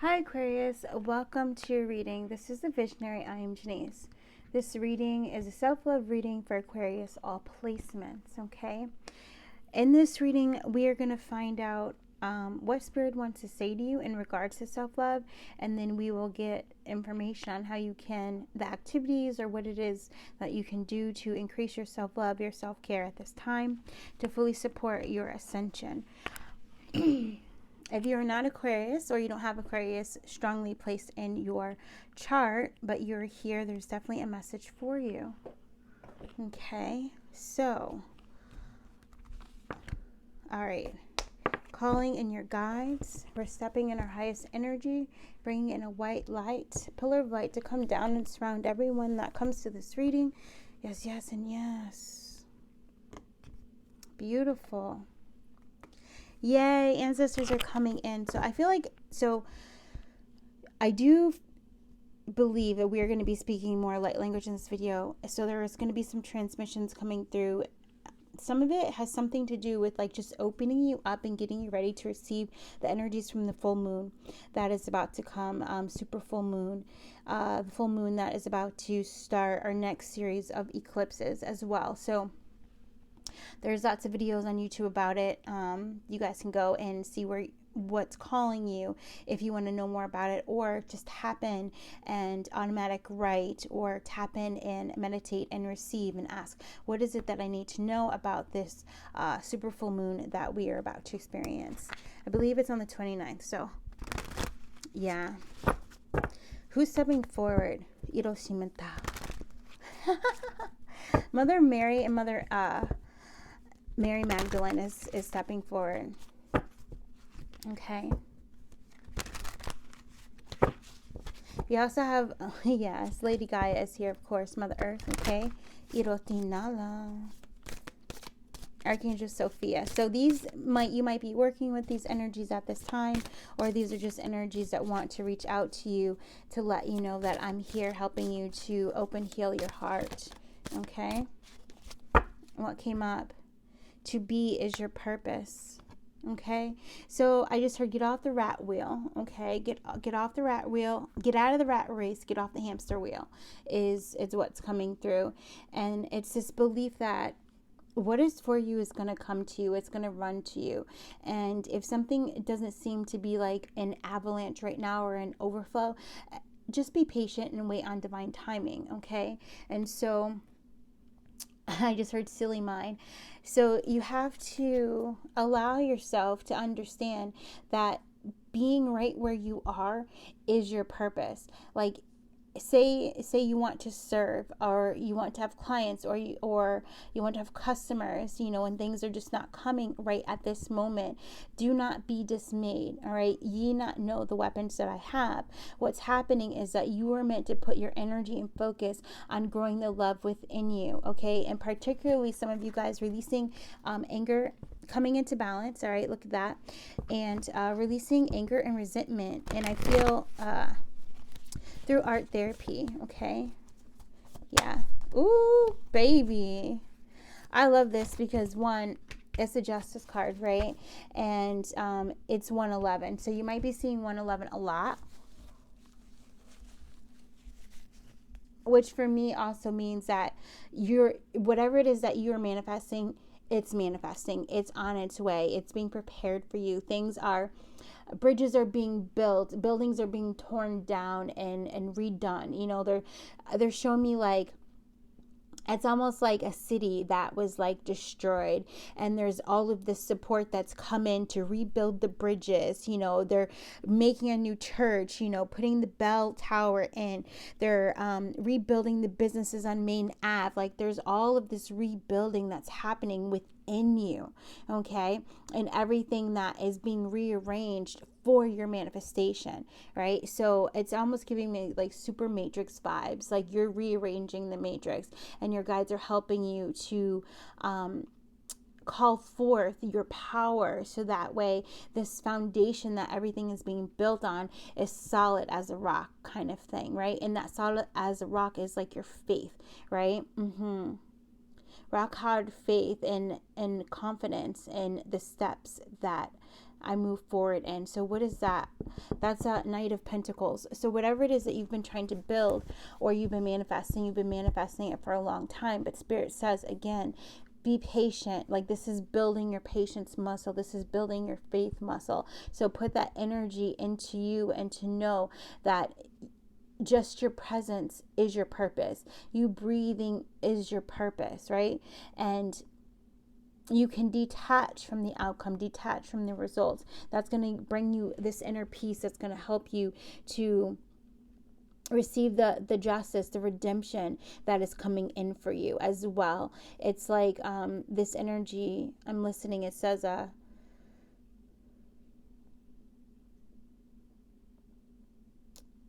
Hi Aquarius, welcome to your reading. This is the Visionary. I am Jenese. This reading is a self-love reading for Aquarius, all placements, okay? In this reading, we are going to find out what Spirit wants to say to you in regards to self-love, and then we will get information on how you can, the activities or what it is that you can do to increase your self-love, your self-care at this time to fully support your ascension. If you're not Aquarius or you don't have Aquarius strongly placed in your chart, but you're here, there's definitely a message for you. Okay, so, all right. Calling in your guides. We're stepping in our highest energy, bringing in a white light, pillar of light to come down and surround everyone that comes to this reading. Yes, yes, and yes. Beautiful. Yay, ancestors are coming in. So I feel like, I do believe that we are going to be speaking more light language in this video. So there is going to be some transmissions coming through. Some of it has something to do with like just opening you up and getting you ready to receive the energies from the full moon that is about to come, super full moon, the full moon that is about to start our next series of eclipses as well. So there's lots of videos on YouTube about it. You guys can go and see what's calling you if you want to know more about it, or just tap in and automatic write, or tap in and meditate and receive and ask, what is it that I need to know about this super full moon that we are about to experience? I believe it's on the 29th. So yeah, who's stepping forward? Hiroshimata. Mother Mary and Mother Mary Magdalene is stepping forward. Okay. We also have, yes, Lady Gaia is here, of course, Mother Earth, okay? Irotinala. Archangel Sophia. So you might be working with these energies at this time, or these are just energies that want to reach out to you to let you know that I'm here helping you to heal your heart, okay? What came up? To be is your purpose. Okay, so I just heard get off the rat wheel. Okay, get off the rat wheel, get out of the rat race, get off the hamster wheel is what's coming through. And it's this belief that what is for you is going to come to you. It's going to run to you. And if something doesn't seem to be like an avalanche right now or an overflow, just be patient and wait on divine timing. Okay, and so I just heard silly mind. So you have to allow yourself to understand that being right where you are is your purpose. Like, say you want to serve, or you want to have clients, or you want to have customers, and things are just not coming right at this moment. Do not be dismayed. All right, ye not know the weapons that I have. What's happening is that you are meant to put your energy and focus on growing the love within you. Okay, and particularly some of you guys releasing anger, coming into balance. All right, look at that, and releasing anger and resentment. And I feel through art therapy, okay? Yeah. Ooh, baby. I love this because, one, it's a justice card, right? And it's 111. So you might be seeing 111 a lot, which for me also means that whatever it is that you're manifesting, it's manifesting. It's on its way. It's being prepared for you. Bridges are being built, buildings are being torn down and redone. They're showing me like it's almost like a city that was like destroyed, and there's all of this support that's come in to rebuild the bridges. They're making a new church, putting the bell tower in. They're rebuilding the businesses on Main Ave. Like, there's all of this rebuilding that's happening within you, okay? And everything that is being rearranged for your manifestation, right? So it's almost giving me like super matrix vibes, like you're rearranging the matrix, and your guides are helping you to call forth your power, so that way this foundation that everything is being built on is solid as a rock, kind of thing, right? And that solid as a rock is like your faith, right? Rock hard faith and confidence in the steps that I move forward in. So what is that? That's a Knight of Pentacles. So whatever it is that you've been trying to build or you've been manifesting it for a long time. But Spirit says, again, be patient. Like, this is building your patience muscle. This is building your faith muscle. So put that energy into you, and to know that just your presence is your purpose. You breathing is your purpose, right? And you can detach from the outcome, detach from the results. That's going to bring you this inner peace that's going to help you to receive the justice, the redemption that is coming in for you as well. It's like this energy, I'm listening, it says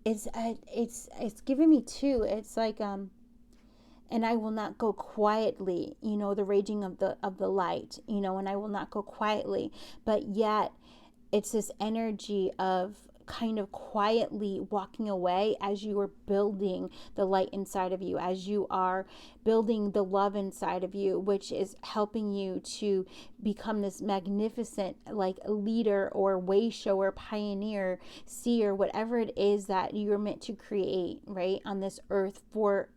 it's giving me two. It's like and I will not go quietly, the raging of the light, and I will not go quietly. But yet it's this energy of kind of quietly walking away as you are building the light inside of you, as you are building the love inside of you, which is helping you to become this magnificent like leader or way shower, pioneer, seer, whatever it is that you're meant to create, right, on this earth for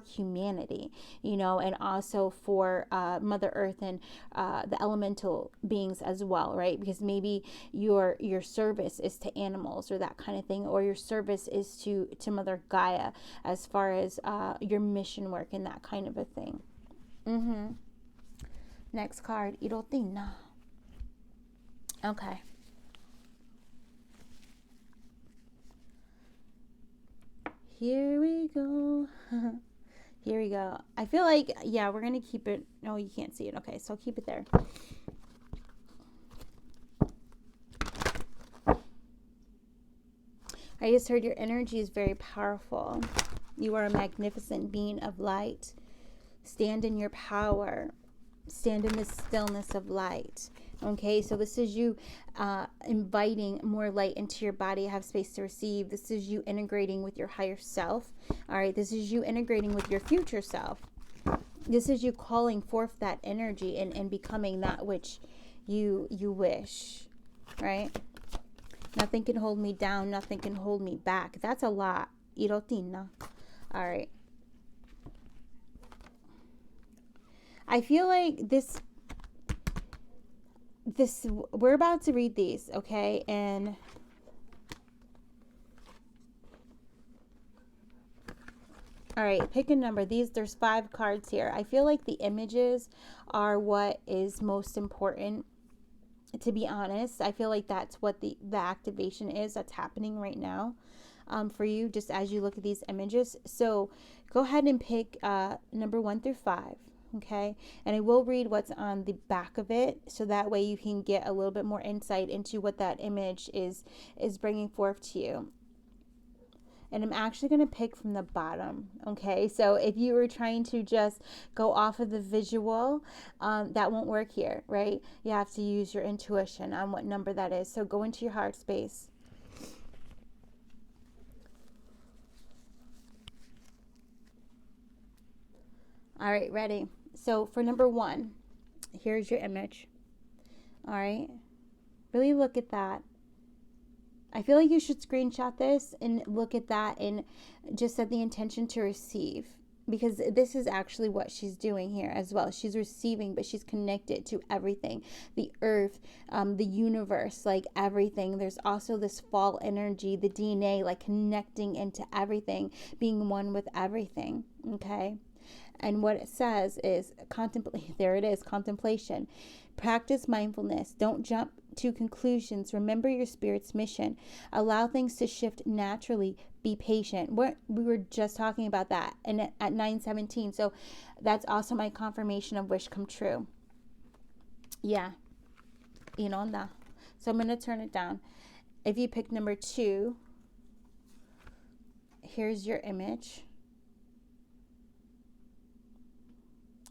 humanity, and also for Mother Earth and the elemental beings as well, right? Because maybe your service is to animals or that kind of thing, or your service is to Mother Gaia as far as your mission work and that kind of a thing. Next card, Irotina. Okay. Here we go. Here we go. I feel like, yeah, we're going to keep it. No, you can't see it. Okay, so keep it there. I just heard your energy is very powerful. You are a magnificent being of light. Stand in your power. Stand in the stillness of light. Okay, so this is you inviting more light into your body, have space to receive. This is you integrating with your higher self. All right, this is you integrating with your future self. This is you calling forth that energy and becoming that which you wish, right? Nothing can hold me down. Nothing can hold me back. That's a lot. Irotina. All right. I feel like this, we're about to read these, okay? And all right, pick a number. There's 5 cards here. I feel like the images are what is most important, to be honest. I feel like that's what the activation is that's happening right now for you, just as you look at these images. So go ahead and pick number 1 through 5. Okay, and I will read what's on the back of it, so that way you can get a little bit more insight into what that image is bringing forth to you. And I'm actually going to pick from the bottom. Okay, so if you were trying to just go off of the visual, that won't work here, right? You have to use your intuition on what number that is. So go into your heart space. All right, ready? So for number 1, here's your image. All right, really look at that. I feel like you should screenshot this and look at that and just set the intention to receive, because this is actually what she's doing here as well. She's receiving, but she's connected to everything, the earth, the universe, like everything. There's also this fall energy, the DNA, like connecting into everything, being one with everything. Okay. And what it says is contemplate. There it is, contemplation. Practice mindfulness. Don't jump to conclusions. Remember your spirit's mission. Allow things to shift naturally. Be patient. We were just talking about that and at 9:17. So that's also my confirmation of wish come true. Yeah. Inonda. So I'm going to turn it down. If you pick number 2, here's your image.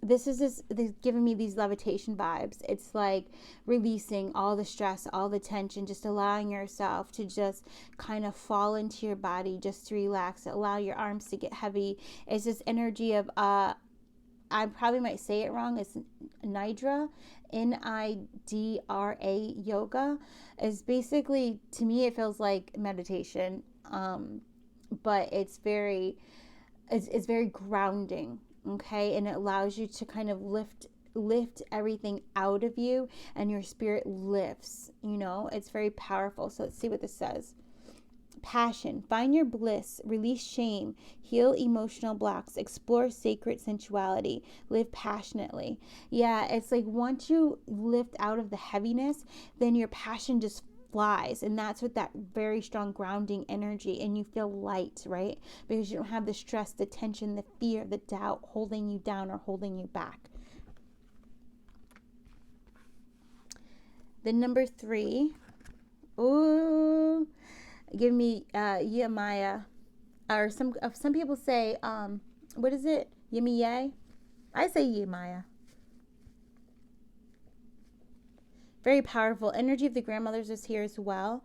This is giving me these levitation vibes. It's like releasing all the stress, all the tension, just allowing yourself to just kind of fall into your body, just to relax, allow your arms to get heavy. It's this energy of I probably might say it wrong. It's Nidra, Nidra yoga. Is basically, to me, it feels like meditation, but it's very grounding, okay, and it allows you to kind of lift everything out of you, and your spirit lifts. It's very powerful. So let's see what this says. Passion. Find your bliss, release shame, heal emotional blocks, explore sacred sensuality, live passionately. Yeah, it's like once you lift out of the heaviness, then your passion just flies, and that's with that very strong grounding energy, and you feel light, right? Because you don't have the stress, the tension, the fear, the doubt holding you down or holding you back. The number 3. Ooh, give me Yemaya, or some people say what is it? Yemiye? I say Yemaya. Very powerful. Energy of the grandmothers is here as well.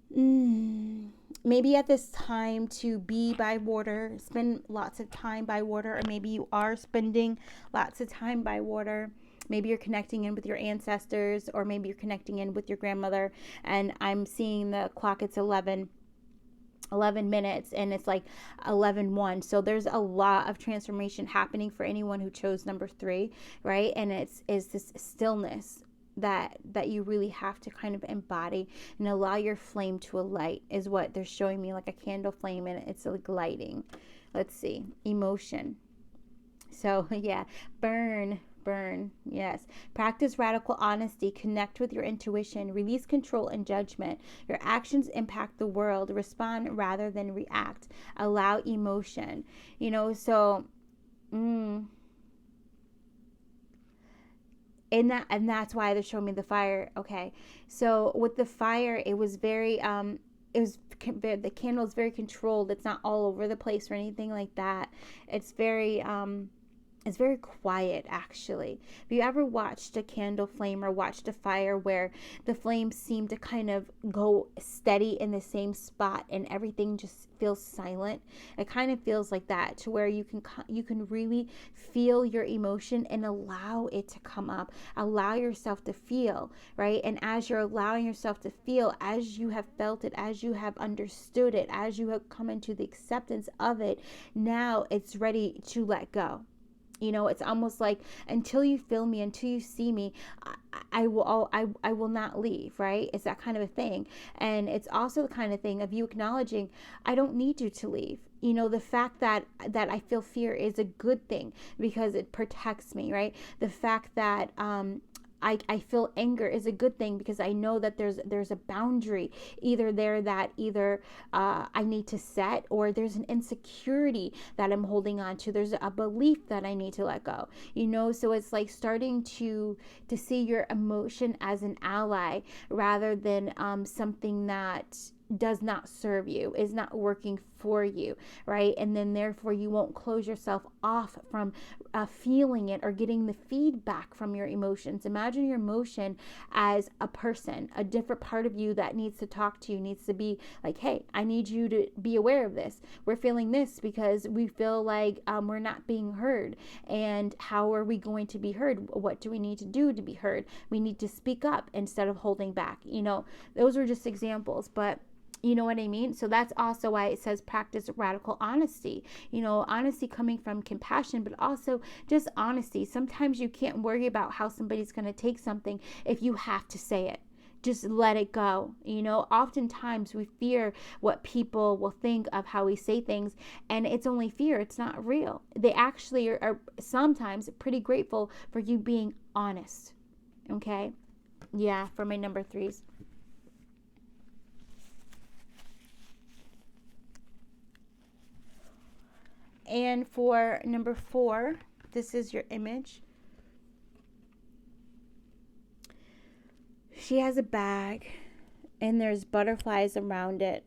Maybe at this time to be by water, spend lots of time by water, or maybe you are spending lots of time by water. Maybe you're connecting in with your ancestors, or maybe you're connecting in with your grandmother. And I'm seeing the clock, it's 11 minutes, and it's like 11:01. So there's a lot of transformation happening for anyone who chose number 3, right? And it's this stillness that you really have to kind of embody and allow your flame to alight, is what they're showing me, like a candle flame, and it's like lighting. Let's see. Emotion. So yeah, burn. Yes. Practice radical honesty. Connect with your intuition. Release control and judgment. Your actions impact the world. Respond rather than react. Allow emotion. So and that's why they're showing me the fire. Okay. So with the fire, it was very the candle is very controlled. It's not all over the place or anything like that. It's very quiet, actually. Have you ever watched a candle flame or watched a fire where the flames seem to kind of go steady in the same spot and everything just feels silent? It kind of feels like that, to where you can really feel your emotion and allow it to come up. Allow yourself to feel, right? And as you're allowing yourself to feel, as you have felt it, as you have understood it, as you have come into the acceptance of it, now it's ready to let go. It's almost like, until you feel me, until you see me, I will not leave, right? It's that kind of a thing. And it's also the kind of thing of you acknowledging, I don't need you to leave. The fact that I feel fear is a good thing, because it protects me, right? The fact that I feel anger is a good thing, because I know that there's a boundary either there that I need to set, or there's an insecurity that I'm holding on to. There's a belief that I need to let go. So it's like starting to see your emotion as an ally, rather than something that does not serve you, is not working for you, right? And then therefore you won't close yourself off from feeling it or getting the feedback from your emotions. Imagine your emotion as a person, a different part of you that needs to talk to you, needs to be like, hey, I need you to be aware of this. We're feeling this because we feel like we're not being heard. And how are we going to be heard? What do we need to do to be heard? We need to speak up instead of holding back. Those are just examples, but you know what I mean? So that's also why it says practice radical honesty. Honesty coming from compassion, but also just honesty. Sometimes you can't worry about how somebody's going to take something if you have to say it. Just let it go. Oftentimes we fear what people will think of how we say things, and it's only fear. It's not real. They actually are sometimes pretty grateful for you being honest. Okay? Yeah, for my number 3s. And for number 4, this is your image. She has a bag, and there's butterflies around it.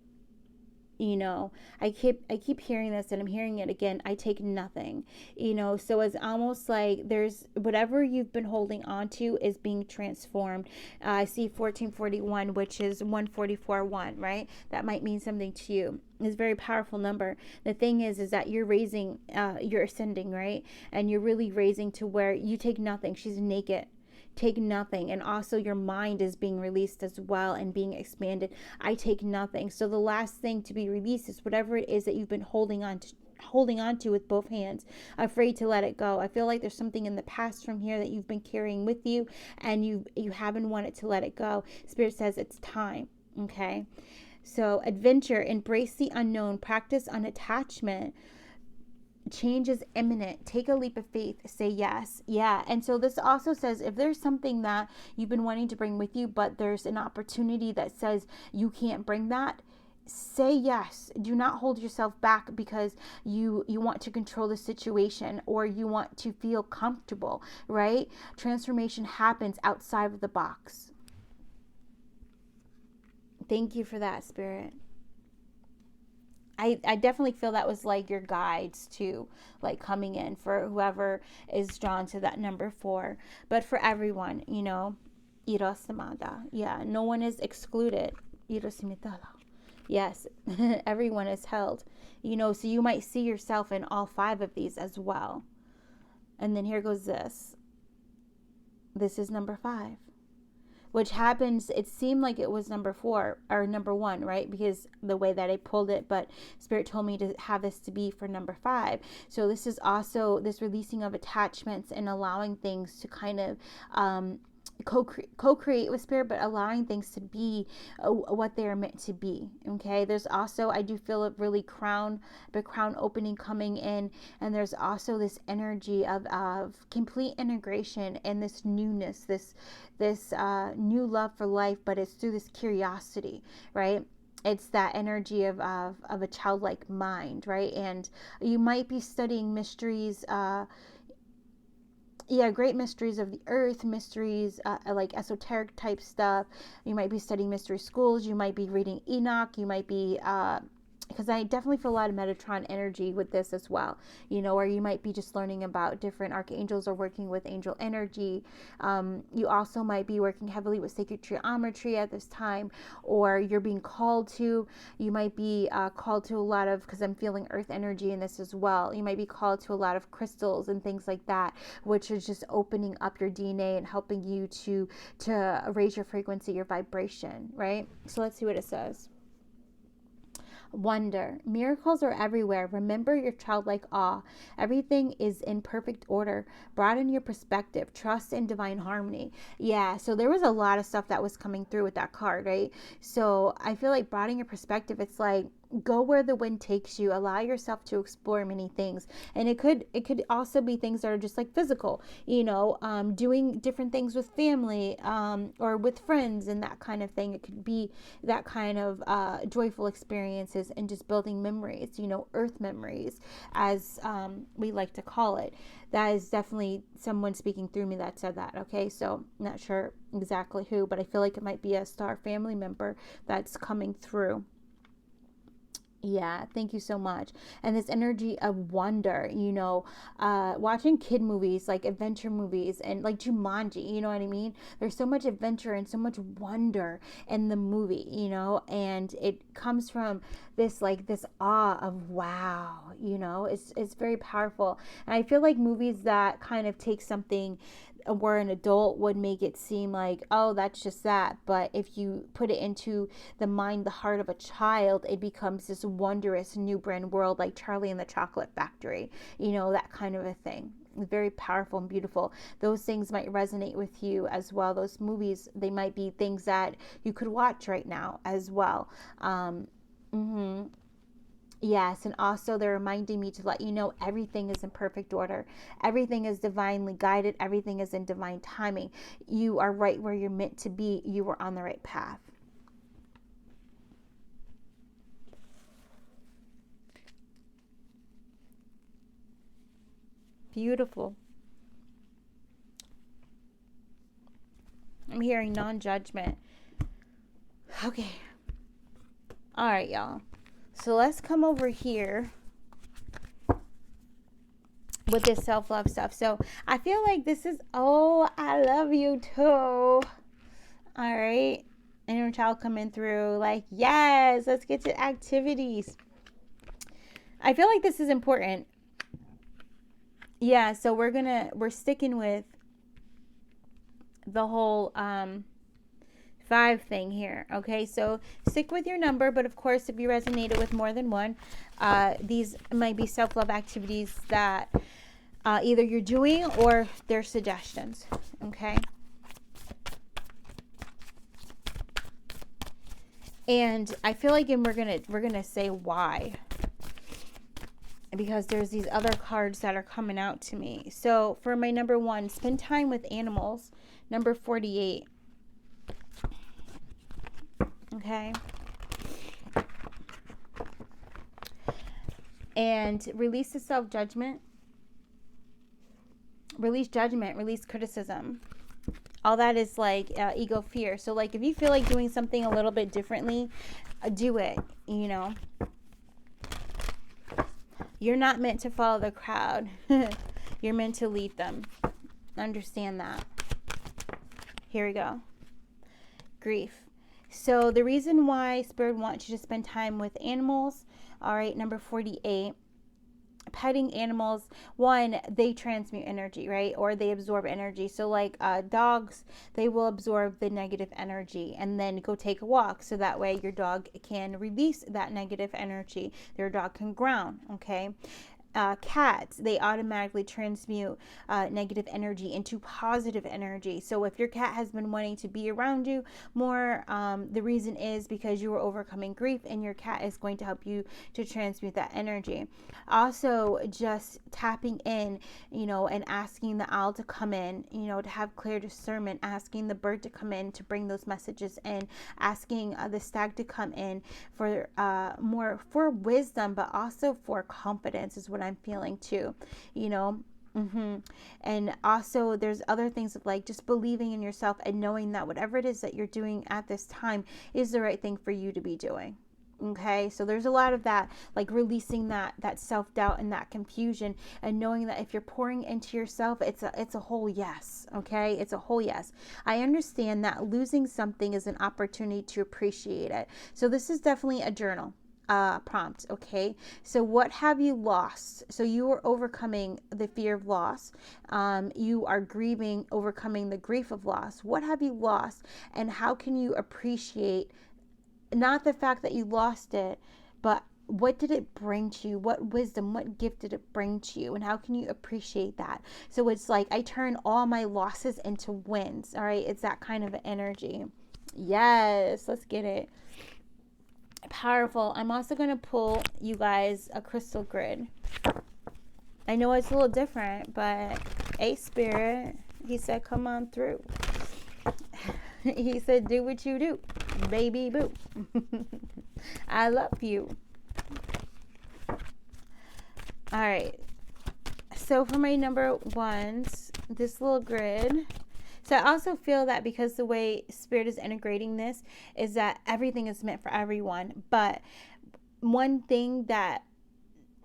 You know, I keep hearing this, and I'm hearing it again. I take nothing, you know. So it's almost like there's whatever you've been holding on to is being transformed. I see 1441, which is 144-1, right? That might mean something to you. It's a very powerful number. The thing is that you're raising, you're ascending, right? And you're really raising to where you take nothing. She's naked. Take nothing. And also your mind is being released as well and being expanded. I take nothing. So the last thing to be released is whatever it is that you've been holding on to with both hands, afraid to let it go. I feel like there's something in the past from here that you've been carrying with you, and you haven't wanted to let it go. Spirit says it's time. Okay, so adventure, embrace the unknown, practice unattachment. Change is imminent. Take a leap of faith. Say yes. Yeah. And so this also says if there's something that you've been wanting to bring with you, but there's an opportunity that says you can't bring that, say yes. Do not hold yourself back because you want to control the situation or you want to feel comfortable, right? Transformation happens outside of the box. Thank you for that, Spirit. I definitely feel that was like your guides too, like coming in for whoever is drawn to that number 4. But for everyone, you know, Irasamada. Yeah, no one is excluded. Irasimitala. Yes, everyone is held. You know, so you might see yourself in all 5 of these as well. And then here goes this. This is number 5. Which happens, it seemed like it was number 4 or number 1, right? Because the way that I pulled it, but Spirit told me to have this to be for number 5. So this is also this releasing of attachments and allowing things to kind of co-create with Spirit, but allowing things to be what they are meant to be. Okay, there's also, I do feel a really crown opening coming in, and there's also this energy of complete integration and this newness, this new love for life, but it's through this curiosity, right? It's that energy of a childlike mind, right? And you might be studying mysteries, great mysteries of the earth, mysteries like esoteric type stuff. You might be studying mystery schools. You might be reading Enoch. You might be because I definitely feel a lot of Metatron energy with this as well, you know, or you might be just learning about different archangels or working with angel energy. You also might be working heavily with sacred geometry at this time, or you're being called to, you might be called to a lot of, because I'm feeling earth energy in this as well, you might be called to a lot of crystals and things like that, which is just opening up your DNA and helping you to raise your frequency, your vibration, right? So let's see what it says. Wonder. Miracles are everywhere. Remember your childlike awe. Everything is in perfect order. Broaden your perspective. Trust in divine harmony. Yeah, so there was a lot of stuff that was coming through with that card, right? So I feel like broaden your perspective. It's like, go where the wind takes you. Allow yourself to explore many things. And it could also be things that are just like physical, you know, doing different things with family, or with friends and that kind of thing. It could be that kind of joyful experiences and just building memories, you know, earth memories, as we like to call it. That is definitely someone speaking through me that said that. Okay, so I'm not sure exactly who, but I feel like it might be a star family member that's coming through. Yeah, thank you so much. And this energy of wonder, you know, watching kid movies, like adventure movies and like Jumanji, you know what I mean? There's so much adventure and so much wonder in the movie, you know, and it comes from this awe of wow, you know, it's very powerful. And I feel like movies that kind of take something where an adult would make it seem like, oh, that's just that. But if you put it into the mind, the heart of a child, it becomes this wondrous new brand world, like Charlie and the Chocolate Factory, you know, that kind of a thing. Very powerful and beautiful. Those things might resonate with you as well. Those movies, they might be things that you could watch right now as well. Yes, and also they're reminding me to let you know everything is in perfect order. Everything is divinely guided. Everything is in divine timing. You are right where you're meant to be. You are on the right path. Beautiful. I'm hearing non-judgment. Okay. All right, y'all. So let's come over here with this self-love stuff. So I feel like this is, oh, I love you too. All right. Inner child coming through, like, yes, let's get to activities. I feel like this is important. Yeah, so we're sticking with the whole 5 thing here. Okay, so stick with your number, but of course, if you resonated with more than one, these might be self-love activities that either you're doing or they're suggestions. Okay. And I feel like, and we're gonna say why, because there's these other cards that are coming out to me. So for my number 1, spend time with animals. Number 48. Okay. And release the self-judgment. Release judgment. Release criticism. All that is like ego fear. So like if you feel like doing something a little bit differently, do it, you know. You're not meant to follow the crowd. You're meant to lead them. Understand that. Here we go. Grief. So the reason why Spirit wants you to spend time with animals, all right, number 48. Petting animals, 1, they transmute energy, right? Or they absorb energy. So like dogs, they will absorb the negative energy and then go take a walk. So that way your dog can release that negative energy. Your dog can ground, okay? Cats, they automatically transmute negative energy into positive energy. So if your cat has been wanting to be around you more, the reason is because you were overcoming grief, and your cat is going to help you to transmute that energy. Also, just tapping in, you know, and asking the owl to come in, you know, to have clear discernment, asking the bird to come in to bring those messages in, asking the stag to come in for more for wisdom, but also for confidence is what I'm feeling too, you know. And also there's other things of like just believing in yourself and knowing that whatever it is that you're doing at this time is the right thing for you to be doing. Okay, so there's a lot of that, like releasing that self-doubt and that confusion, and knowing that if you're pouring into yourself, it's a whole yes. Okay, it's a whole yes. I understand that losing something is an opportunity to appreciate it. So this is definitely a journal prompt. Okay, so what have you lost? So you are overcoming the fear of loss. You are grieving, overcoming the grief of loss. What have you lost, and how can you appreciate not the fact that you lost it, but what did it bring to you? What wisdom, what gift did it bring to you? And how can you appreciate that? So it's like I turn all my losses into wins. All right, it's that kind of energy. Yes, let's get it. Powerful. I'm also going to pull you guys a crystal grid. I know it's a little different, but a spirit, he said, come on through. He said, do what you do, baby boo. I love you. All right. So for my number 1s, this little grid. So I also feel that because the way Spirit is integrating this is that everything is meant for everyone. But one thing that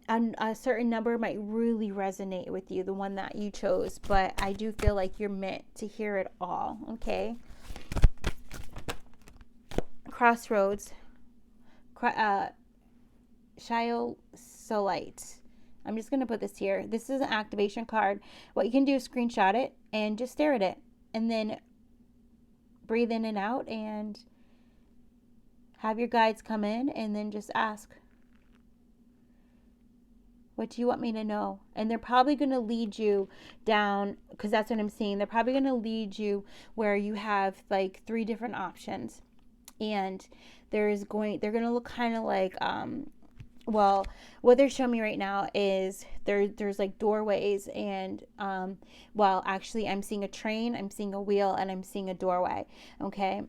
a certain number might really resonate with you, the one that you chose. But I do feel like you're meant to hear it all. Okay. Crossroads. Shiosolite. I'm just going to put this here. This is an activation card. What you can do is screenshot it and just stare at it. And then breathe in and out and have your guides come in and then just ask, what do you want me to know? And they're probably going to lead you down, because that's what I'm seeing. They're probably going to lead you where you have like 3 different options. And they're going to look kind of like, well, what they're showing me right now is there's like doorways, and well, actually I'm seeing a train, I'm seeing a wheel, and I'm seeing a doorway. Okay,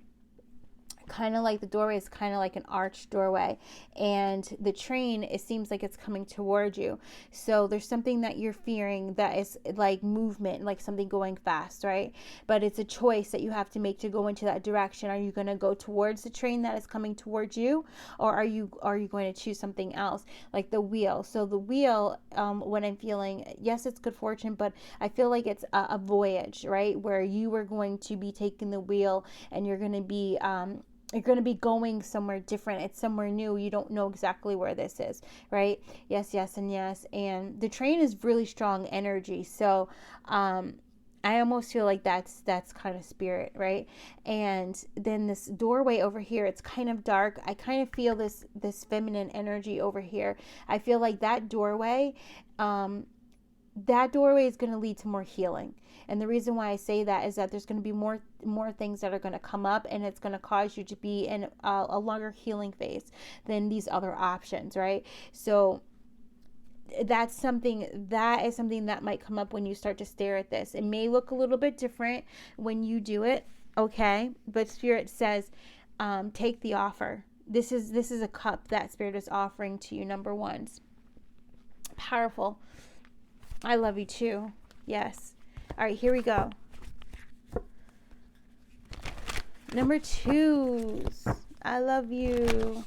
kind of like the doorway is kind of like an arched doorway, and the train, it seems like it's coming toward you. So there's something that you're fearing that is like movement, like something going fast, right? But it's a choice that you have to make to go into that direction. Are you going to go towards the train that is coming towards you, or are you going to choose something else, like the wheel? So the wheel, when I'm feeling, yes, it's good fortune, but I feel like it's a voyage, right, where you are going to be taking the wheel, and you're going to be going somewhere different. It's somewhere new. You don't know exactly where this is, right? Yes, yes, and yes. And the train is really strong energy. So I almost feel like that's kind of spirit, right? And then this doorway over here, it's kind of dark. I kind of feel this feminine energy over here. I feel like that doorway is going to lead to more healing. And the reason why I say that is that there's going to be more things that are going to come up, and it's going to cause you to be in a longer healing phase than these other options, right? So that is something that might come up when you start to stare at this. It may look a little bit different when you do it, okay? But Spirit says, take the offer. This is a cup that Spirit is offering to you, number ones. Powerful. I love you too. Yes. All right, here we go. Number 2s. I love you.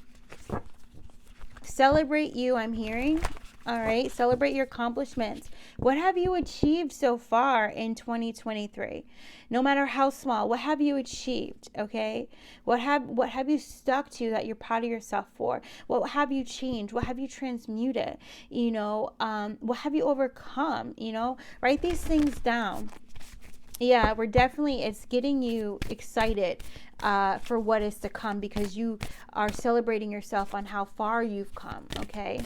Celebrate you, I'm hearing. All right, celebrate your accomplishments. What have you achieved so far in 2023? No matter how small, what have you achieved, okay? What have you stuck to that you're proud of yourself for? What have you changed? What have you transmuted? What have you overcome? Write these things down. Yeah, it's getting you excited for what is to come, because you are celebrating yourself on how far you've come, okay?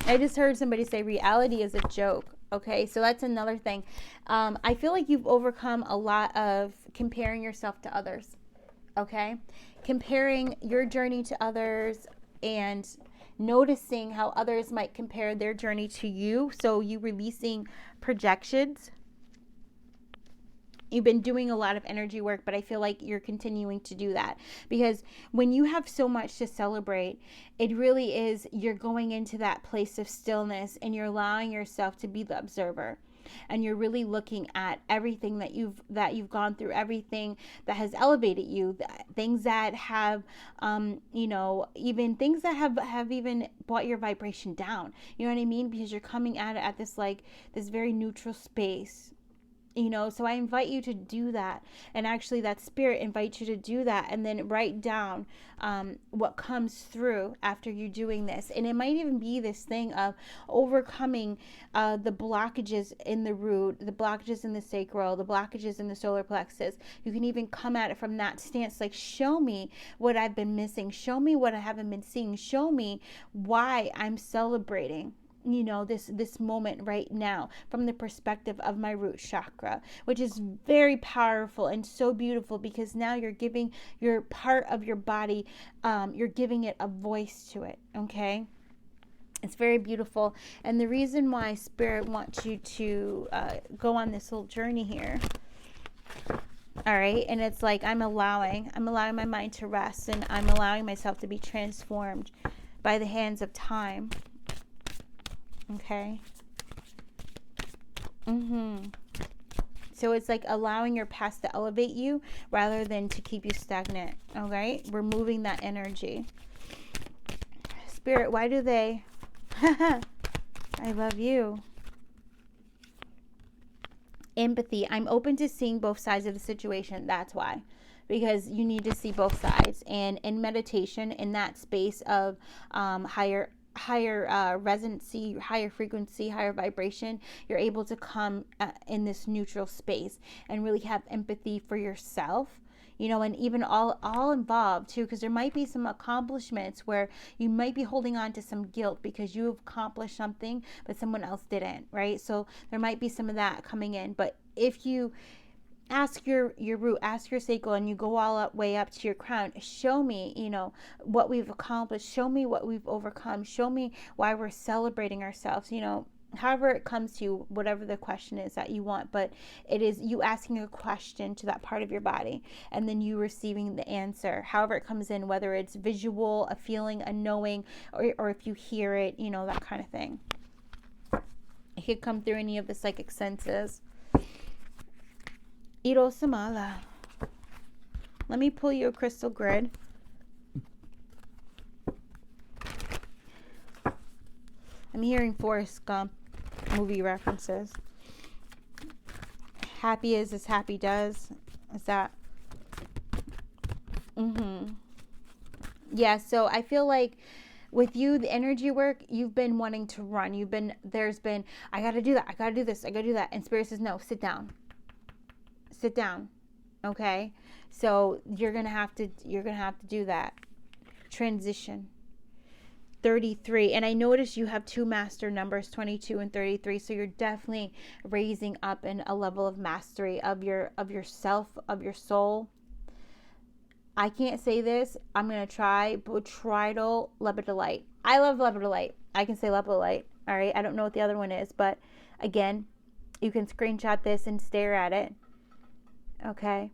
I just heard somebody say reality is a joke. Okay, so that's another thing. I feel like you've overcome a lot of comparing yourself to others. Okay, comparing your journey to others and noticing how others might compare their journey to you. So you releasing projections. You've been doing a lot of energy work, but I feel like you're continuing to do that, because when you have so much to celebrate, it really is, you're going into that place of stillness, and you're allowing yourself to be the observer, and you're really looking at everything that you've gone through, everything that has elevated you, things that have even things that have even brought your vibration down. You know what I mean? Because you're coming at it at this very neutral space. So I invite you to do that, and actually that Spirit invites you to do that, and then write down what comes through after you're doing this. And it might even be this thing of overcoming the blockages in the root, the blockages in the sacral, the blockages in the solar plexus. You can even come at it from that stance, like, show me what I've been missing, show me what I haven't been seeing, show me why I'm celebrating this moment right now from the perspective of my root chakra, which is very powerful and so beautiful, because now you're giving your part of your body, you're giving it a voice to it, okay? It's very beautiful. And the reason why Spirit wants you to go on this little journey here, all right, and it's like I'm allowing my mind to rest, and I'm allowing myself to be transformed by the hands of time. Okay. So it's like allowing your past to elevate you rather than to keep you stagnant. All right. We're moving that energy. Spirit, why do they? I love you. Empathy. I'm open to seeing both sides of the situation. That's why. Because you need to see both sides. And in meditation, in that space of higher resonancy, higher frequency, higher vibration, you're able to come in this neutral space and really have empathy for yourself, and even all involved too, because there might be some accomplishments where you might be holding on to some guilt because you've accomplished something but someone else didn't, right? So there might be some of that coming in. But if you ask your root, ask your sacral, and you go all way up to your crown, show me, what we've accomplished, show me what we've overcome, show me why we're celebrating ourselves, however it comes to you, whatever the question is that you want, but it is you asking a question to that part of your body and then you receiving the answer, however it comes in, whether it's visual, a feeling, a knowing, or if you hear it, you know, that kind of thing. It could come through any of the psychic senses. Iro Samala. Let me pull you a crystal grid. I'm hearing Forrest Gump movie references. Happy as happy does. Is that? Yeah, so I feel like with you, the energy work, you've been wanting to run. There's been, I got to do that. I got to do this. I got to do that. And Spirit says, no, sit down. Sit down. Okay? So you're going to have to do that. Transition. 33, and I notice you have two master numbers, 22 and 33, so you're definitely raising up in a level of mastery of yourself, of your soul. I can't say this, I'm going to try, Botrital Lepidolite. I love Lepidolite. I can say Lepidolite, all right? I don't know what the other one is, but again, you can screenshot this and stare at it, okay?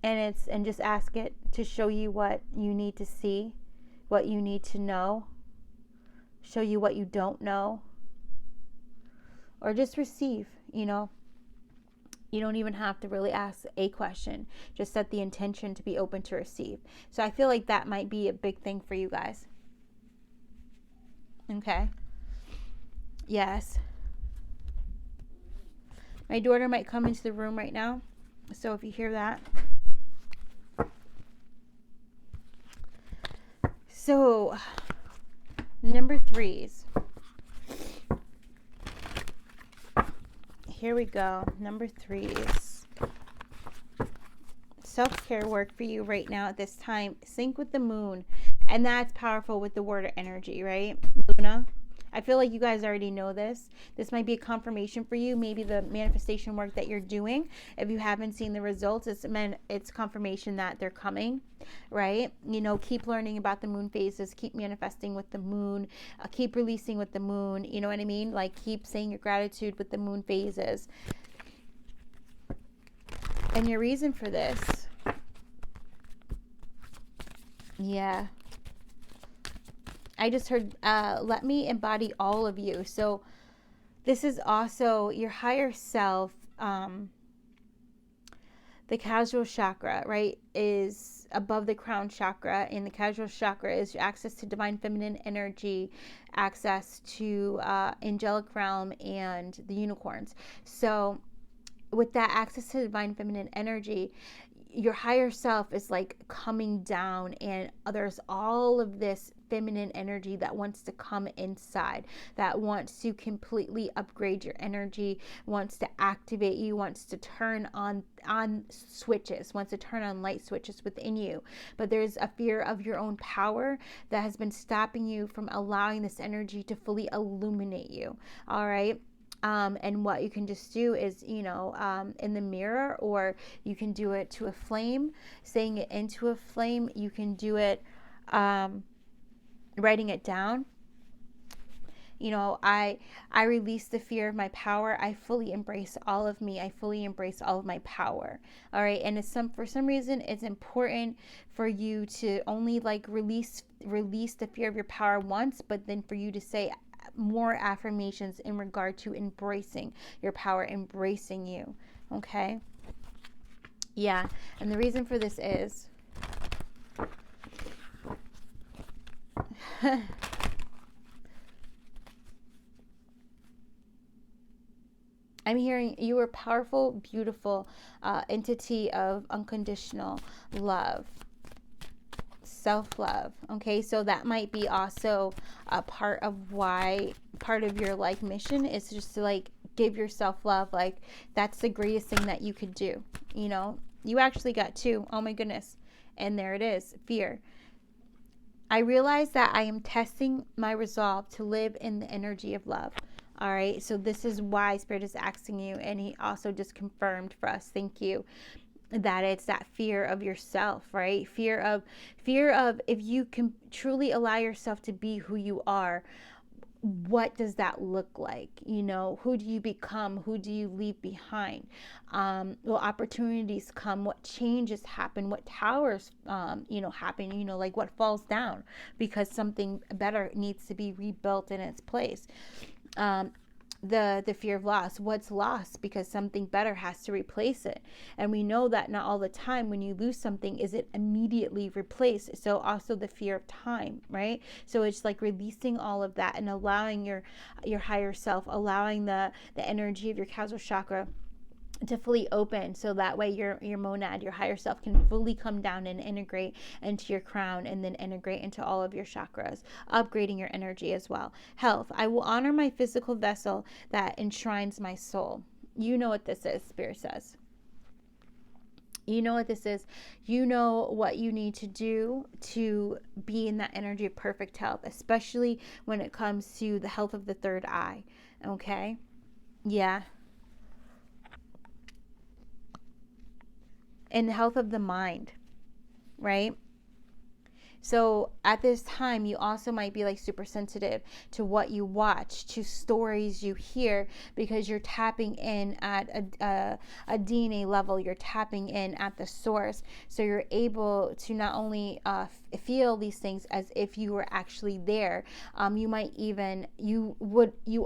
And just ask it to show you what you need to see, what you need to know, show you what you don't know, or just receive, you know. You don't even have to really ask a question. Just set the intention to be open to receive. So I feel like that might be a big thing for you guys. Okay. Yes. My daughter might come into the room right now. So if you hear that. So, number 3s. Here we go. Number 3s. Self-care work for you right now at this time. Sync with the moon. And that's powerful with the water energy, right? Luna. I feel like you guys already know this. This might be a confirmation for you. Maybe the manifestation work that you're doing, if you haven't seen the results, it's confirmation that they're coming, right? You know, keep learning about the moon phases. Keep manifesting with the moon. Keep releasing with the moon. You know what I mean? Like, keep saying your gratitude with the moon phases. And your reason for this. Yeah. I just heard, let me embody all of you. So this is also your higher self. The casual chakra, right, is above the crown chakra. And the casual chakra is access to divine feminine energy, access to angelic realm and the unicorns. So with that access to divine feminine energy, your higher self is like coming down, and there's all of this feminine energy that wants to come inside, that wants to completely upgrade your energy, wants to activate you, wants to turn on switches, wants to turn on light switches within you. But there's a fear of your own power that has been stopping you from allowing this energy to fully illuminate you. All right. And what you can just do is, you know, in the mirror, or you can do it to a flame, saying it into a flame. You can do it writing it down. You know, I release the fear of my power. I fully embrace all of me. I fully embrace all of my power. All right. And for some reason, it's important for you to only like release the fear of your power once, but then for you to say more affirmations in regard to embracing your power, embracing you. Okay. Yeah. And the reason for this is I'm hearing you are a powerful, beautiful entity of unconditional love, self-love. Okay, so that might be also a part of your like mission is just to like give yourself love. Like, that's the greatest thing that you could do. You know, you actually got 2. Oh my goodness. And there it is, fear. I realize that I am testing my resolve to live in the energy of love. All right, so this is why Spirit is asking you, and he also just confirmed for us, thank you, that it's that fear of yourself, right? Fear of if you can truly allow yourself to be who you are, what does that look like? You know, who do you become? Who do you leave behind? Will opportunities come? What changes happen? What towers, you know, happen? You know, like what falls down because something better needs to be rebuilt in its place. The fear of loss. What's lost because something better has to replace it. And we know that not all the time when you lose something is it immediately replaced. So also the fear of time, right? So it's like releasing all of that and allowing your higher self, allowing the energy of your causal chakra to fully open, so that way your monad, your higher self, can fully come down and integrate into your crown, and then integrate into all of your chakras, upgrading your energy as well. Health. I will honor my physical vessel that enshrines my soul. You know what this is, Spirit says. You know what this is. You know what you need to do to be in that energy of perfect health, especially when it comes to the health of the third eye. Okay? Yeah. And the health of the mind, right? So at this time, you also might be like super sensitive to what you watch, to stories you hear, because you're tapping in at a DNA level. You're tapping in at the source. So you're able to not only feel these things as if you were actually there. You might even, you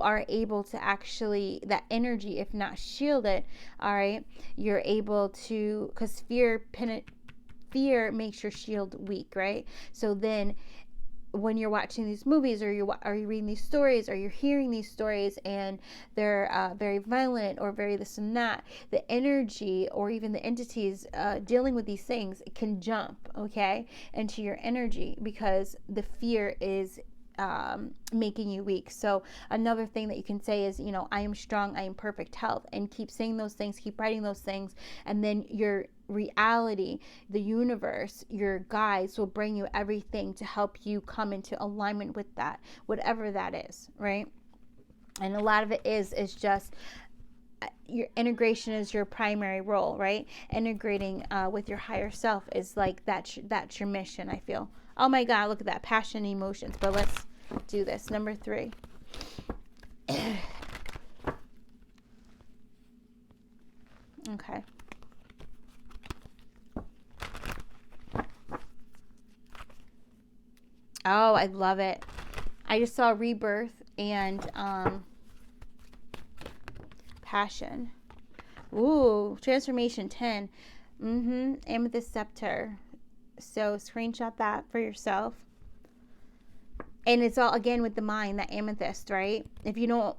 are able to actually, that energy, if not shield it, all right, you're able to, because fear makes your shield weak, right? So then when you're watching these movies, or you're reading these stories, or you're hearing these stories, and they're very violent or very this and that, the energy or even the entities dealing with these things can jump, okay, into your energy, because the fear is making you weak. So another thing that you can say is, you know, I am strong, I am perfect health, and keep saying those things, keep writing those things, and then your reality, the universe, your guides will bring you everything to help you come into alignment with that, whatever that is, right? And a lot of it is just your integration is your primary role, right? Integrating with your higher self is like that's your mission, I feel. Oh my God, look at that, passion and emotions. But let's do this. Number 3. Okay. Oh, I love it. I just saw rebirth and passion. Ooh, transformation 10. Amethyst scepter. So screenshot that for yourself. And it's all, again, with the mind, that amethyst, right? If you don't,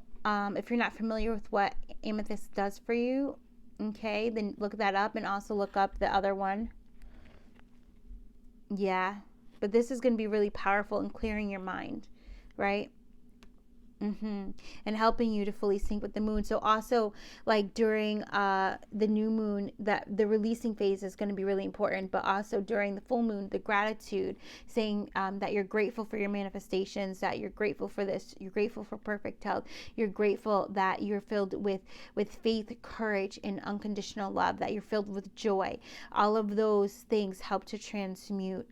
if you're not familiar with what amethyst does for you, okay, then look that up, and also look up the other one. Yeah. But this is going to be really powerful in clearing your mind, right? And helping you to fully sync with the moon. So also, like during the new moon, that the releasing phase is going to be really important, but also during the full moon, the gratitude, saying that you're grateful for your manifestations, that you're grateful for this, you're grateful for perfect health, you're grateful that you're filled with faith, courage, and unconditional love, that you're filled with joy. All of those things help to transmute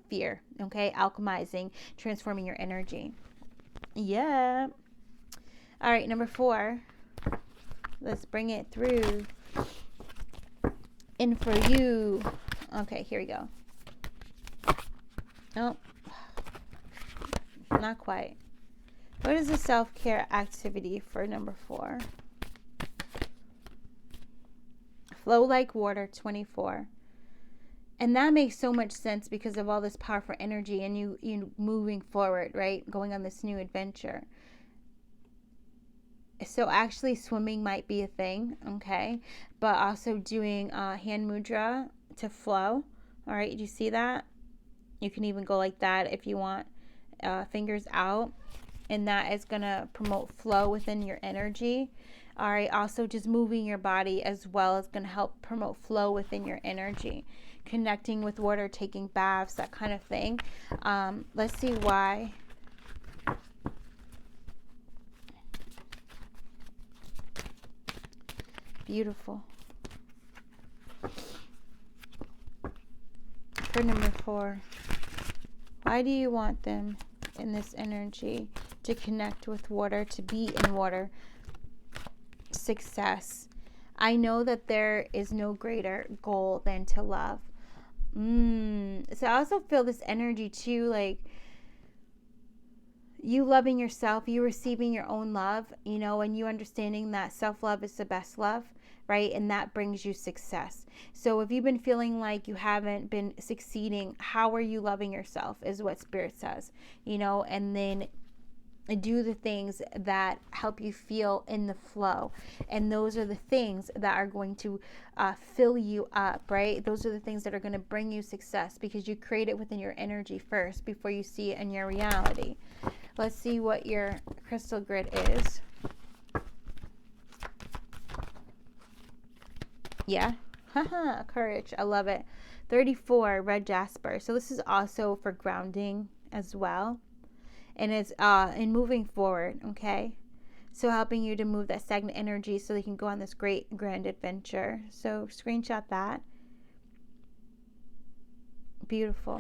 fear, okay? Alchemizing, transforming your energy. Yeah. All right, number 4. Let's bring it through. In for you. Okay, here we go. Oh, not quite. What is the self-care activity for number 4? Flow like water, 24. And that makes so much sense because of all this powerful energy and you moving forward, right? Going on this new adventure. So actually swimming might be a thing, okay? But also doing hand mudra to flow. All right, do you see that? You can even go like that if you want, fingers out. And that is going to promote flow within your energy. All right, also just moving your body as well is going to help promote flow within your energy. Connecting with water, taking baths, that kind of thing. Let's see why. Beautiful. For number 4, why do you want them in this energy? to connect with water, to be in water. Success. I know that there is no greater goal than to love. So I also feel this energy too, like you loving yourself, you receiving your own love, you know, and you understanding that self-love is the best love, right? And that brings you success. So if you've been feeling like you haven't been succeeding, how are you loving yourself is what Spirit says, you know, and then do the things that help you feel in the flow. And those are the things that are going to fill you up, right? Those are the things that are going to bring you success, because you create it within your energy first before you see it in your reality. Let's see what your crystal grid is. Yeah. Haha, courage. I love it. 34, red jasper. So this is also for grounding as well. And it's in moving forward, okay? So helping you to move that stagnant energy so they can go on this great grand adventure. So screenshot that. Beautiful.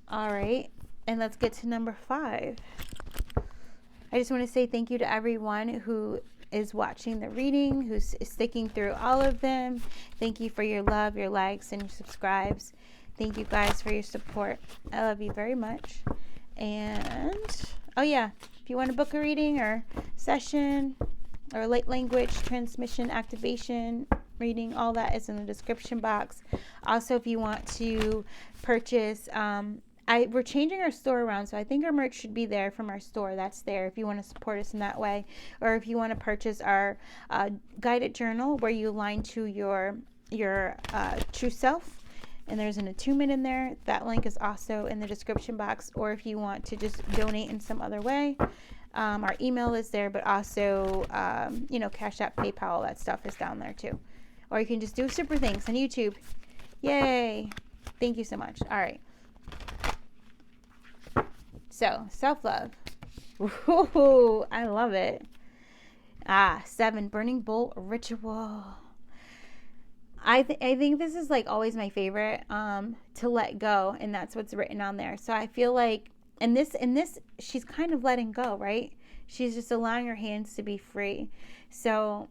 All right. And let's get to number 5. I just want to say thank you to everyone who is watching the reading, who's sticking through all of them. Thank you for your love, your likes, and your subscribes. Thank you guys for your support. I love you very much. And, oh yeah, if you want to book a reading or session or light language, transmission, activation, reading, all that is in the description box. Also, if you want to purchase, we're changing our store around, so I think our merch should be there from our store. That's there if you want to support us in that way. Or if you want to purchase our guided journal where you align to your true self. And there's an attunement in there. That link is also in the description box. Or if you want to just donate in some other way, our email is there, but also, Cash App, PayPal, all that stuff is down there too. Or you can just do super thanks on YouTube. Yay. Thank you so much. All right. So, self-love. Ooh, I love it. 7, burning bowl ritual. I think this is like always my favorite, to let go, and that's what's written on there. So I feel like in this she's kind of letting go, right? She's just allowing her hands to be free. So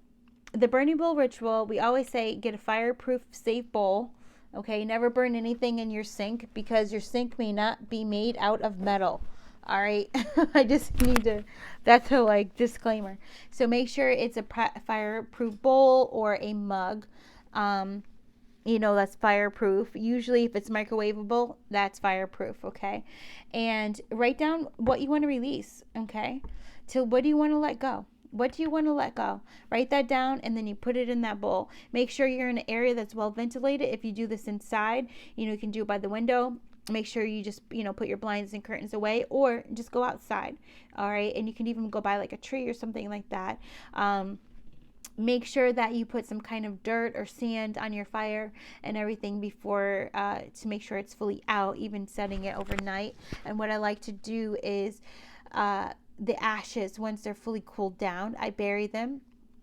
the burning bowl ritual, we always say get a fireproof safe bowl. Okay, never burn anything in your sink because your sink may not be made out of metal. All right. I just need to, that's a disclaimer. So make sure it's a fireproof bowl or a mug. That's fireproof. Usually if it's microwavable, that's fireproof. Okay. And write down what you want to release. Okay. So what do you want to let go? What do you want to let go? Write that down, and then you put it in that bowl. Make sure you're in an area that's well ventilated. If you do this inside, you can do it by the window. Make sure you just, put your blinds and curtains away, or just go outside. All right. And you can even go by a tree or something like that. Make sure that you put some kind of dirt or sand on your fire and everything before, to make sure it's fully out, even setting it overnight. And what I like to do is, the ashes, once they're fully cooled down, I bury them,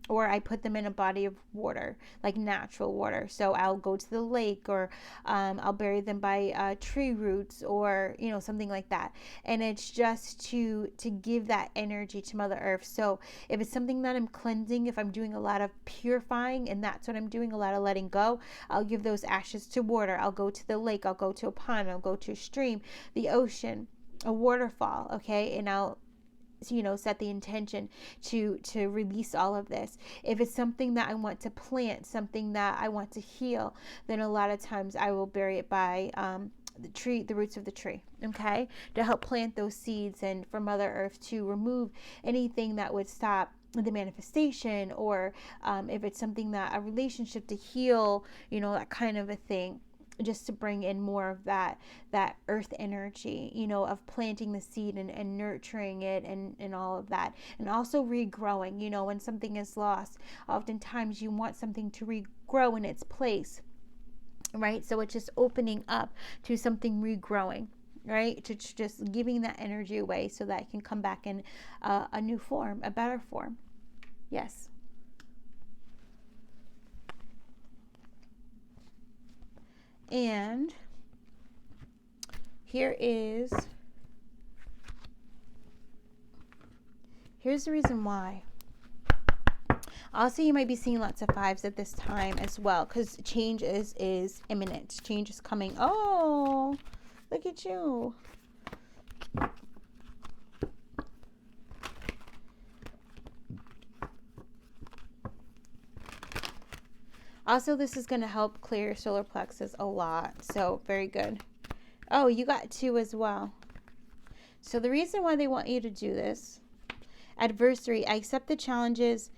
or I put them in a body of water, like natural water. So I'll go to the lake, or I'll bury them by tree roots, or something like that. And it's just to give that energy to Mother Earth. So if it's something that I'm cleansing, if I'm doing a lot of purifying, and that's what I'm doing, a lot of letting go, I'll give those ashes to water. I'll go to the lake, I'll go to a pond, I'll go to a stream, the ocean, a waterfall. Okay. And I'll set the intention to release all of this. If it's something that I want to plant, something that I want to heal, then a lot of times I will bury it by the roots of the tree, okay, to help plant those seeds, and for Mother Earth to remove anything that would stop the manifestation, or if it's something that a relationship to heal, that kind of a thing, just to bring in more of that earth energy, of planting the seed and nurturing it, and all of that. And also regrowing, when something is lost, oftentimes you want something to regrow in its place, right? So it's just opening up to something regrowing, right? To just giving that energy away so that it can come back in a new form, a better form. Yes. And here is Here's the reason why. Also, you might be seeing lots of fives at this time as well, because change is imminent. Change is coming. Oh, look at you. Also, this is going to help clear your solar plexus a lot. So, very good. Oh, you got 2 as well. So, the reason why they want you to do this, adversary, I accept the challenges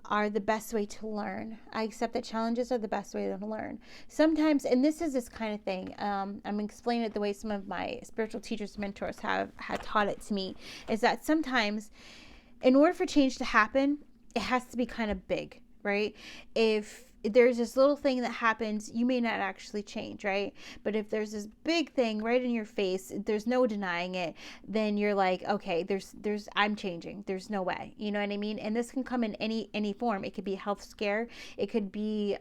are the best way to learn. I accept that challenges are the best way to learn. Sometimes, and this is this kind of thing, I'm explaining it the way some of my spiritual teachers, mentors have taught it to me, is that sometimes in order for change to happen, it has to be kind of big, right? If there's this little thing that happens, you may not actually change, right? But if there's this big thing right in your face, there's no denying it, then you're like, okay, I'm changing. There's no way. You know what I mean? And this can come in any form. It could be a health scare. It could be,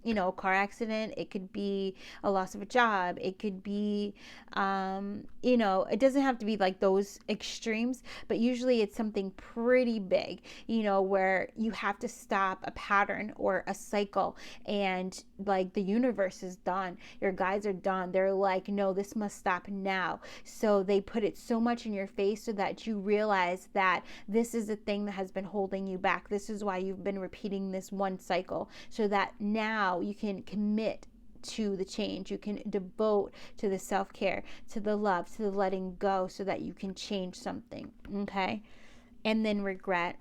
a car accident. It could be a loss of a job. It could be, it doesn't have to be like those extremes, but usually it's something pretty big, where you have to stop a pattern or a cycle, and like the universe is done. Your guides are done. They're like, no, this must stop now. So they put it so much in your face so that you realize that this is a thing that has been holding you back. This is why you've been repeating this one cycle, so that now you can commit to the change. You can devote to the self-care, to the love, to the letting go, so that you can change something. Okay. And then regret.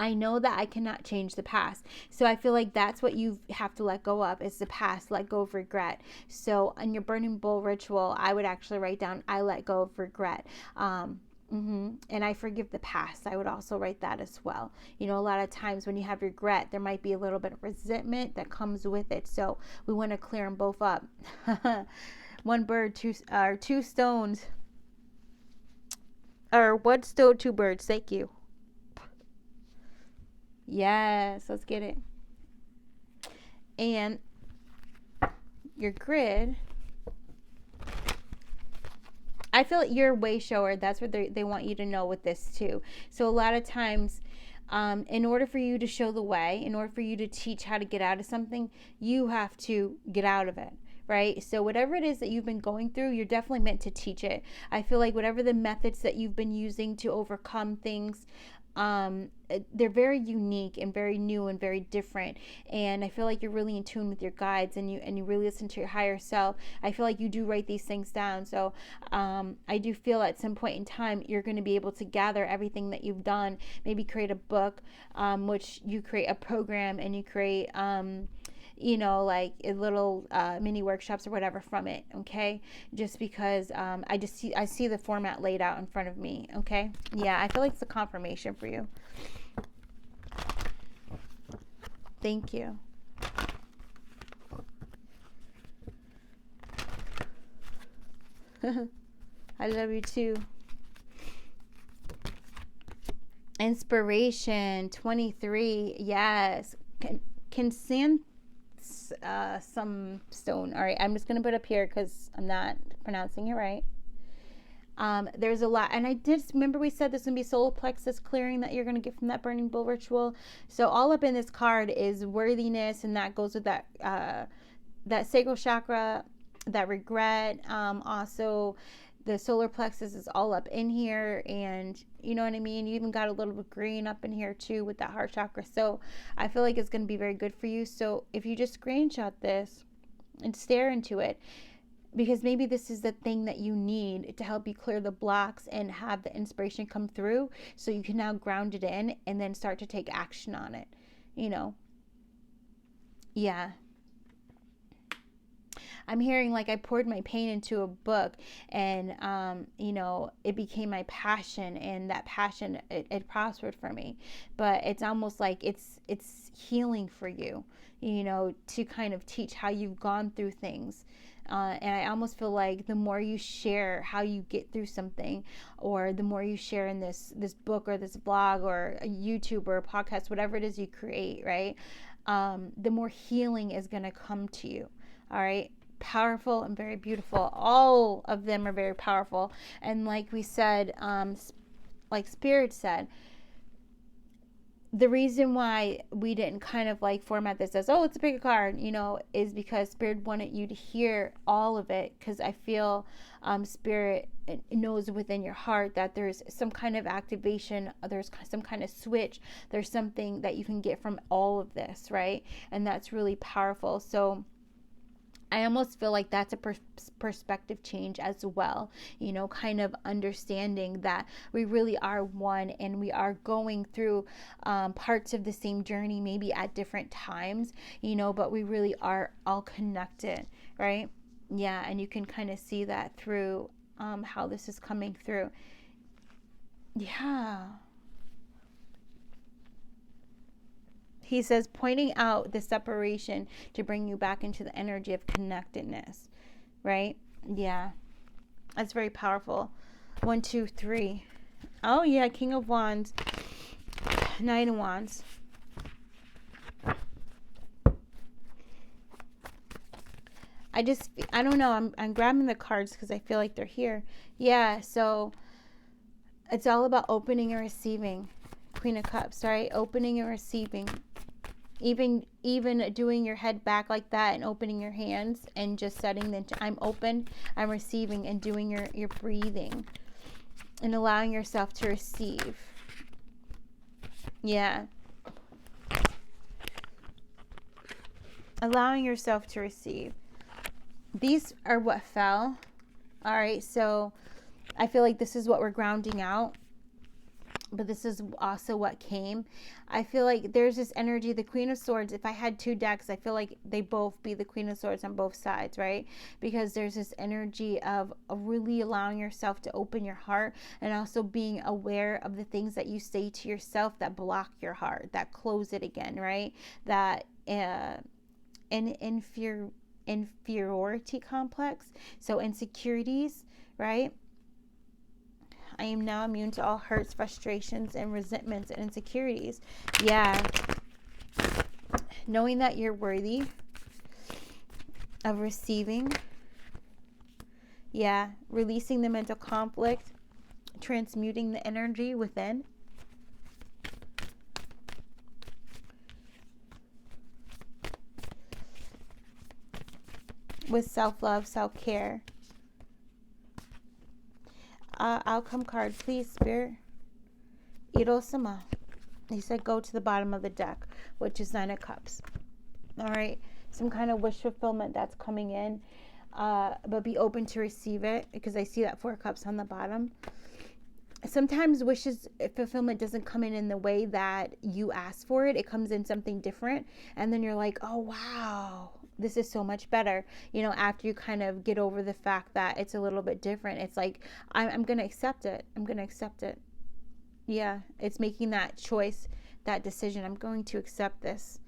I know that I cannot change the past. So I feel like that's what you have to let go of, is the past. Let go of regret. So on your burning bowl ritual, I would actually write down, I let go of regret. And I forgive the past. I would also write that as well. A lot of times when you have regret, there might be a little bit of resentment that comes with it. So we want to clear them both up. One bird, two stones. Or one stone, 2 birds. Thank you. Yes, let's get it. And your grid, I feel like you're a way shower. That's what they want you to know with this too. So a lot of times, in order for you to show the way, in order for you to teach how to get out of something, you have to get out of it. Right? So whatever it is that you've been going through, you're definitely meant to teach it. I feel like whatever the methods that you've been using to overcome things, they're very unique and very new and very different. And I feel like you're really in tune with your guides, and you really listen to your higher self. I feel like you do write these things down. So I do feel at some point in time you're going to be able to gather everything that you've done, maybe create a book, which you create a program, and you create like a little mini workshops or whatever from it. Okay, just because I see the format laid out in front of me. Okay, yeah, I feel like it's a confirmation for you. Thank you. I love you too. Inspiration 23. Yes, can sand some stone. All right, I'm just gonna put up here because I'm not pronouncing it right. There's a lot, and I did remember we said this would be solar plexus clearing that you're going to get from that burning bowl ritual. So all up in this card is worthiness, and that goes with that sacral chakra, that regret. Also, the solar plexus is all up in here, and you know what I mean? You even got a little bit green up in here too with that heart chakra. So I feel like it's going to be very good for you. So if you just screenshot this and stare into it, because maybe this is the thing that you need to help you clear the blocks and have the inspiration come through, so you can now ground it in and then start to take action on it. Yeah. I'm hearing like I poured my pain into a book, and it became my passion, and that passion it prospered for me. But it's almost like it's healing for you, to kind of teach how you've gone through things. And I almost feel like the more you share how you get through something, or the more you share in this book or this vlog or a YouTube or a podcast, whatever it is you create, right? The more healing is going to come to you. All right. Powerful and very beautiful. All of them are very powerful. And like we said, like Spirit said, the reason why we didn't kind of like format this as, oh, let's pick a card, you know, is because Spirit wanted you to hear all of it. Because I feel Spirit knows within your heart that there's some kind of activation, there's some kind of switch, there's something that you can get from all of this, right? And that's really powerful. So I almost feel like that's a perspective change as well, you know, kind of understanding that we really are one, and we are going through parts of the same journey, maybe at different times, you know, but we really are all connected, right? Yeah, and you can kind of see that through how this is coming through. Yeah. He says, pointing out the separation to bring you back into the energy of connectedness, right? Yeah, that's very powerful. 1, 2, 3. Oh, yeah, King of Wands, Knight of Wands. I don't know. I'm grabbing the cards because I feel like they're here. Yeah, so it's all about opening and receiving. Queen of Cups, right? Opening and receiving. Even doing your head back like that and opening your hands and just setting the, I'm open, I'm receiving, and doing your breathing and allowing yourself to receive. Yeah. Allowing yourself to receive. These are what fell. All right, so I feel like this is what we're grounding out. But this is also what came. I feel like there's this energy, the Queen of Swords. If I had 2 decks, I feel like they both be the Queen of Swords on both sides, right? Because there's this energy of really allowing yourself to open your heart, and also being aware of the things that you say to yourself that block your heart, that close it again, right? That inferiority complex, so insecurities, right? I am now immune to all hurts, frustrations, and resentments and insecurities. Yeah. Knowing that you're worthy of receiving. Yeah. Releasing the mental conflict. Transmuting the energy within. With self-love, self-care. Outcome card, please, Spirit. Irosama. He said go to the bottom of the deck, which is 9 of Cups. All right. Some kind of wish fulfillment that's coming in. But be open to receive it, because I see that 4 of Cups on the bottom. Sometimes wishes fulfillment doesn't come in the way that you ask for it. It comes in something different. And then you're like, oh, wow, this is so much better. You know, after you kind of get over the fact that it's a little bit different, it's like, I'm going to accept it. I'm going to accept it. Yeah, it's making that choice, that decision. I'm going to accept this.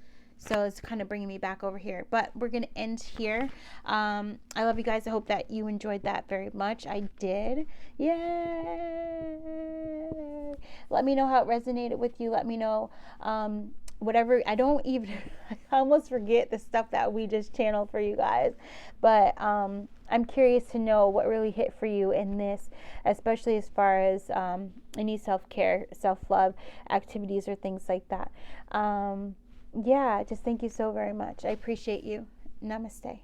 So it's kind of bringing me back over here. But we're going to end here. I love you guys. I hope that you enjoyed that very much. I did. Yay! Let me know how it resonated with you. Let me know whatever. I almost forget the stuff that we just channeled for you guys. But I'm curious to know what really hit for you in this, especially as far as any self-care, self-love activities or things like that. Yeah, just thank you so very much. I appreciate you. Namaste.